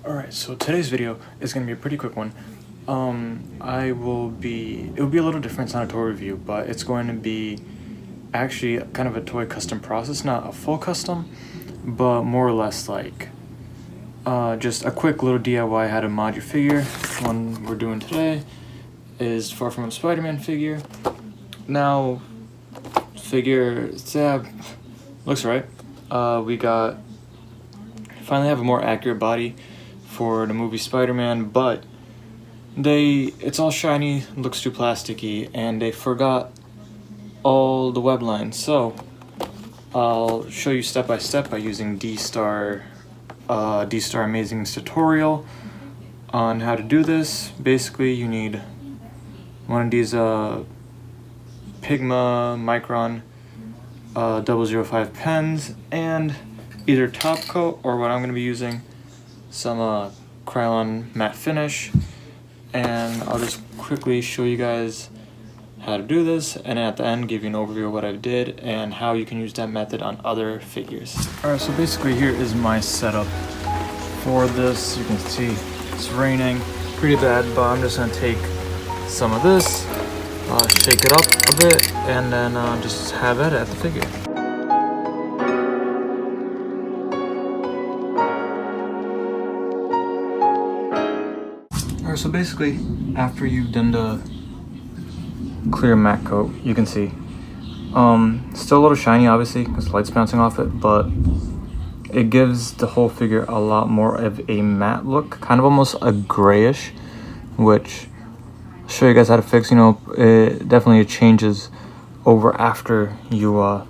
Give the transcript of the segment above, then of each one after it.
Alright, so today's video is going to be a pretty quick one. It'll be a little different, it's not a toy review, but it's going to be actually kind of a toy custom process, not a full custom, but more or less like just a quick little DIY how to mod your figure. One we're doing today is Far From a Spider-Man figure. Now, figure, looks right. We finally have a more accurate body for the movie Spider-Man, but it's all shiny, looks too plasticky, and they forgot all the web lines. So I'll show you step by step by using Dstar01's tutorial on how to do this. Basically, you need one of these Pigma Micron 005 pens and either top coat or what I'm going to be using, some Krylon matte finish. And I'll just quickly show you guys how to do this, and at the end give you an overview of what I did and how you can use that method on other figures. Alright, so basically here is my setup for this. You can see it's raining pretty bad, but I'm just going to take some of this, shake it up a bit, and then just have it at the figure. Alright, so basically after you've done the clear matte coat, you can see still a little shiny obviously because the light's bouncing off it, but it gives the whole figure a lot more of a matte look, kind of almost a grayish, which I'll show you guys how to fix. You know, it definitely changes over after you let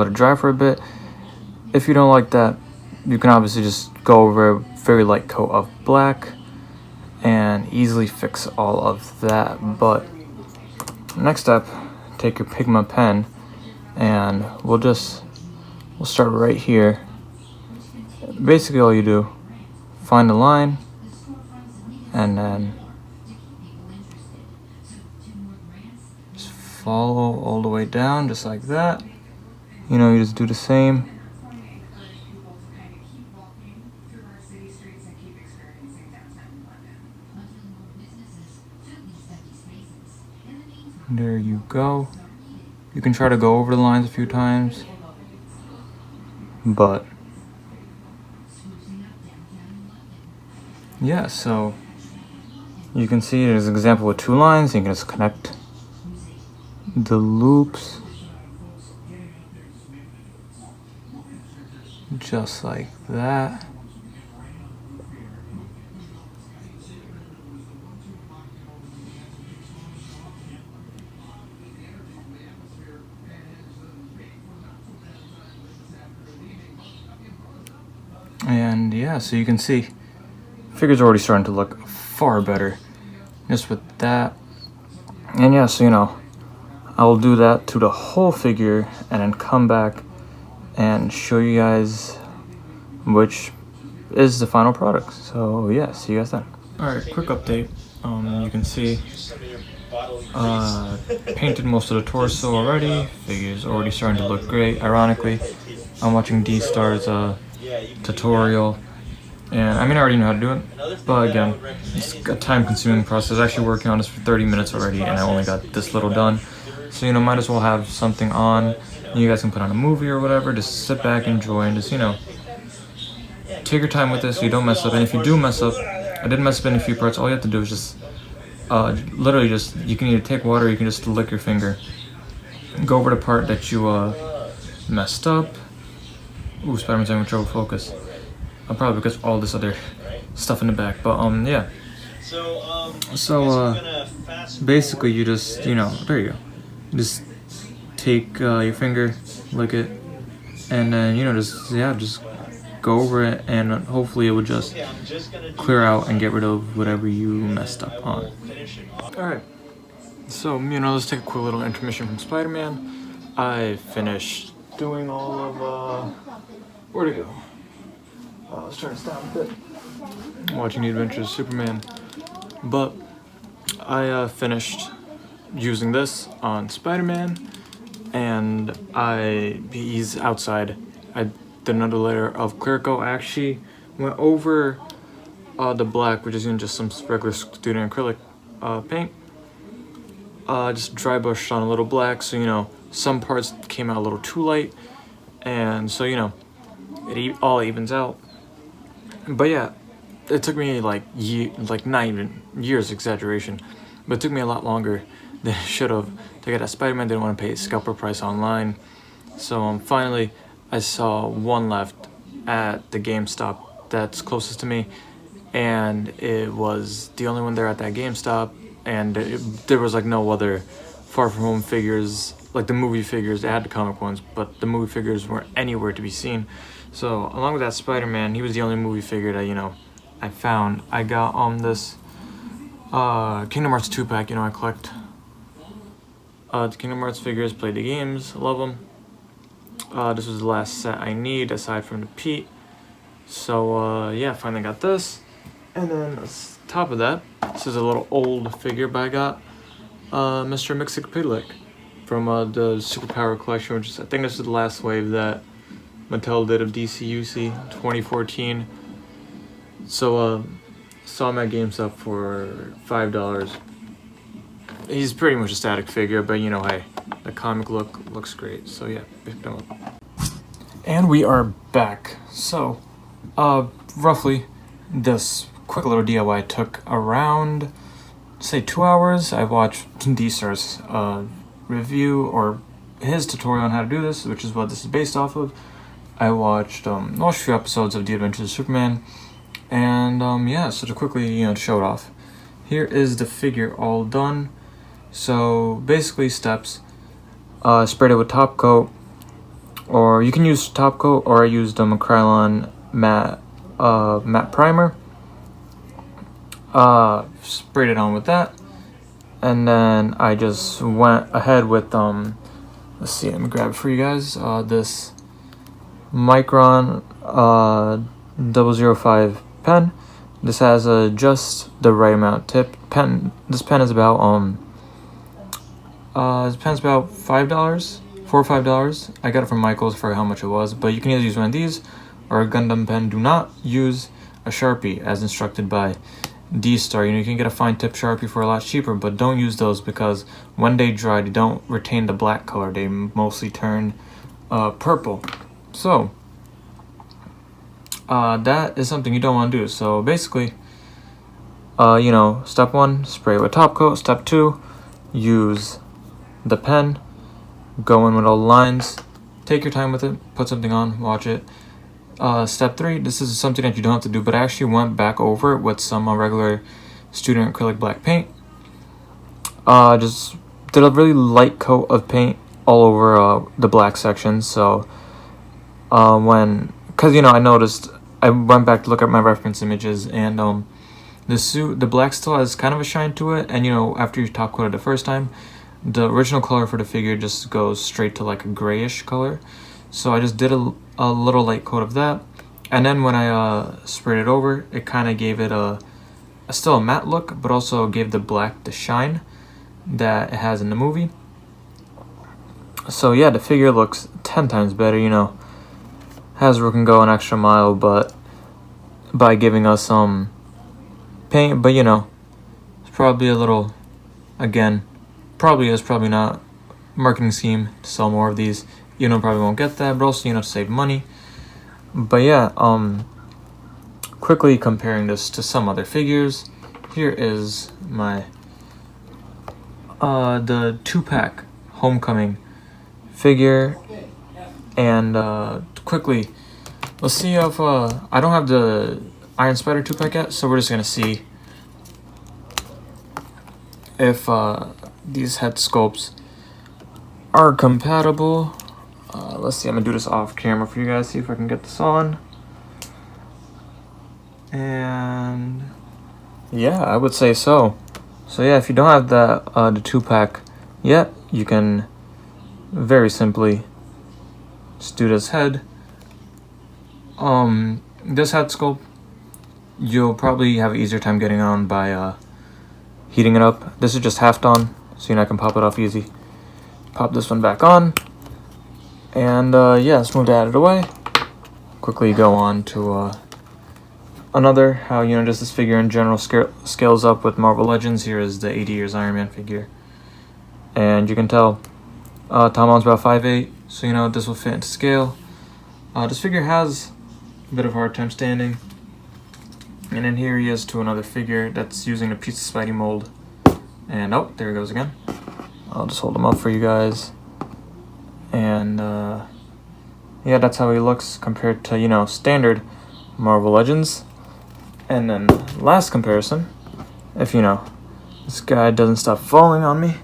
it dry for a bit. If you don't like that, you can obviously just go over a very light coat of black and easily fix all of that. But next step, take your Pigma pen, and we'll start right here. Basically all you do, find a line, and then just follow all the way down, just like that. You know, you just do the same. There you go. You can try to go over the lines a few times, but yeah, so you can see there's an example with 2 lines. You can just connect the loops just like that. And yeah, so you can see figure's already starting to look far better just with that. And yeah, so you know, I'll do that to the whole figure and then come back and show you guys which is the final product. So yeah, see you guys then. Alright, quick update. You can see painted most of the torso already. Figure's already starting to look great. Ironically, I'm watching Dstar's tutorial, and I mean I already know how to do it, but again, it's a time-consuming process. I was actually working on this for 30 minutes already, and I only got this little done. So you know, might as well have something on. You guys can put on a movie or whatever. Just sit back, enjoy, and just, you know, take your time with this so you don't mess up. And if you do mess up, I did mess up in a few parts. All you have to do is just literally just, you can either take water or you can just lick your finger, go over the part that you messed up. Ooh, Spider-Man's having trouble focus. Probably because of all this other stuff in the back, but yeah. So basically you just, you know, there you go. Just take your finger, lick it, and then, you know, just go over it, and hopefully it will just clear out and get rid of whatever you messed up on. Alright, so, you know, let's take a quick little intermission from Spider-Man. I finished doing all of where'd it go? Let's turn this down a bit. Watching The Adventures of Superman. But I finished using this on Spider-Man, and he's outside. I did another layer of clear coat. I actually went over the black, which is in just some regular student acrylic paint. Just dry brushed on a little black, so you know some parts came out a little too light, and so you know it all evens out. But yeah, it took me like not even years, exaggeration, but it took me a lot longer than it should have to get that Spider-Man. Didn't want to pay scalper price online, so finally I saw one left at the GameStop that's closest to me, and it was the only one there at that GameStop, and there was like no other Far From Home figures, like the movie figures. They had the comic ones, but the movie figures weren't anywhere to be seen. So along with that Spider-Man, he was the only movie figure that, you know, I found. I got this Kingdom Hearts 2-pack. You know, I collect the Kingdom Hearts figures, play the games, love them. This was the last set I need aside from the Pete. So yeah, finally got this. And then on top of that, this is a little old figure, but I got Mr. Mxyzptlk from the Superpower collection, which is, I think this is the last wave that Mattel did of DCUC 2014. So saw him at GameStop for $5. He's pretty much a static figure, but you know, hey, the comic look looks great. So yeah, picked him up. And we are back. So roughly this quick little DIY took around, say, 2 hours. I watched Dstar's review, or his tutorial on how to do this, which is what this is based off of. I watched a few episodes of The Adventures of Superman, and yeah, so to quickly, you know, show it off. Here is the figure all done. So basically steps, sprayed it with top coat, or you can use top coat, or I used a Krylon matte primer. Sprayed it on with that, and then I just went ahead with let's see, let me grab it for you guys. This Micron 005 pen. This has just the right amount tip. This pen is about this pen's about $5, $4 or $5. I got it from Michael's for how much it was, but you can either use one of these or a Gundam pen. Do not use a Sharpie as instructed by Dstar. You know, you can get a fine tip Sharpie for a lot cheaper, but don't use those because when they dry, they don't retain the black color. They mostly turn purple. So that is something you don't want to do. So basically, you know, step 1, spray with top coat. Step 2, use the pen, go in with all the lines, take your time with it, put something on, watch it. Step 3, this is something that you don't have to do, but I actually went back over it with some regular student acrylic black paint. Just did a really light coat of paint all over the black section. So because you know, I noticed, I went back to look at my reference images, and the black still has kind of a shine to it, and you know, after you top coat it the first time, the original color for the figure just goes straight to like a grayish color. So I just did a little light coat of that, and then when I sprayed it over, it kind of gave it still a matte look, but also gave the black the shine that it has in the movie. So yeah, the figure looks 10 times better. You know, Hasbro can go an extra mile, but by giving us some paint, but you know, it's probably a little, again, probably not marketing scheme to sell more of these. You know, probably won't get that, but also, you know, to save money. But yeah, quickly comparing this to some other figures, here is my the 2-pack Homecoming figure, and quickly, let's see if I don't have the Iron Spider 2-pack yet, so we're just gonna see if these head sculpts are compatible. Let's see, I'm gonna do this off camera for you guys, see if I can get this on. And yeah, I would say so. So yeah, if you don't have that the 2-pack yet, you can very simply just do this head. This head sculpt, you'll probably have an easier time getting on by heating it up. This is just half done, so you know, I can pop it off easy. Pop this one back on, and yeah, let's move that out of the way. Quickly go on to another, how, you know, just this figure in general scales up with Marvel Legends. Here is the 80 years Iron Man figure. And you can tell Tom Holland's about 5'8", so you know this will fit into scale. This figure has a bit of a hard time standing. And then here he is to another figure that's using a piece of Spidey mold. And oh, there he goes again. I'll just hold him up for you guys. And yeah, that's how he looks compared to, you know, standard Marvel Legends. And then last comparison, if you know, this guy doesn't stop falling on me.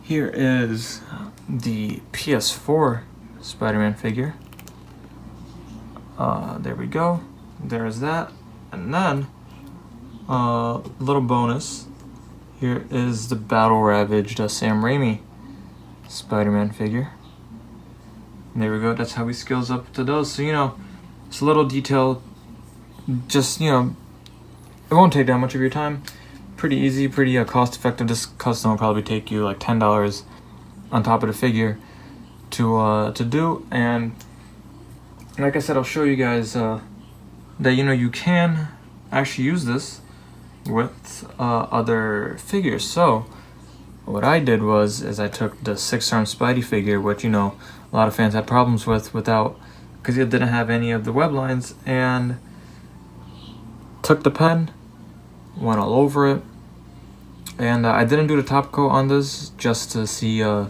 Here is the PS4 Spider-Man figure. There we go. There's that. And then, little bonus. Here is the battle-ravaged Sam Raimi Spider-Man figure. And there we go. That's how he scales up to those. So, you know, it's a little detail. Just, you know, it won't take that much of your time. Pretty easy, pretty cost-effective. This custom will probably take you like $10 on top of the figure to do. And like I said, I'll show you guys that, you know, you can actually use this with other figures. So what I did is I took the 6-arm Spidey figure, which, you know, a lot of fans had problems with because it didn't have any of the web lines, and took the pen, went all over it, and I didn't do the top coat on this just to see what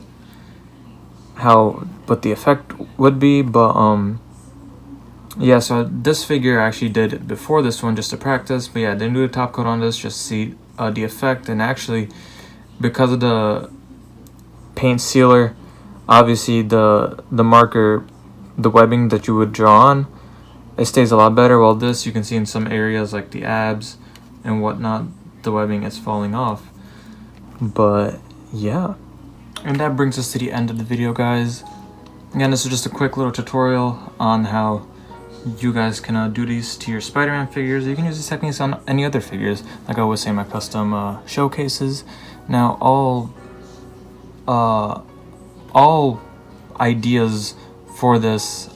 the effect would be, but yeah, so this figure I actually did before this one just to practice, but yeah, I didn't do the top coat on this just to see the effect. And actually, because of the paint sealer, obviously the marker, the webbing that you would draw on, it stays a lot better. While this, you can see in some areas like the abs and whatnot, the webbing is falling off. But yeah, and that brings us to the end of the video, guys. Again, this is just a quick little tutorial on how you guys can do these to your Spider-Man figures. You can use these techniques on any other figures, like I always say in my custom showcases. Now, all ideas for this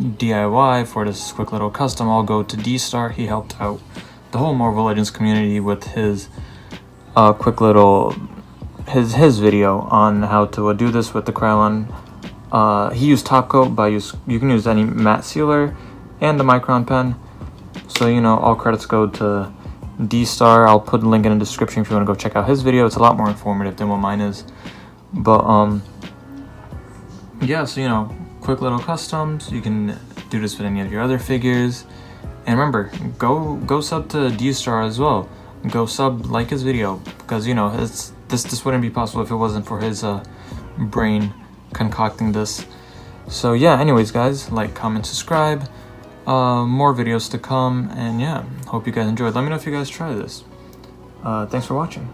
DIY, for this quick little custom, all go to Dstar. He helped out the whole Marvel Legends community with his quick little his video on how to do this with the Krylon. He used top coat, but you can use any matte sealer and the micron pen. So, you know, all credits go to Dstar. I'll put a link in the description if you want to go check out his video. It's a lot more informative than what mine is. But yeah, so, you know, quick little customs. You can do this with any of your other figures. And remember, go sub to Dstar as well. Go sub, like his video, because, you know, this wouldn't be possible if it wasn't for his brain concocting this. So yeah, anyways guys, like, comment, subscribe, more videos to come, and yeah, hope you guys enjoyed. Let me know if you guys try this. Thanks for watching.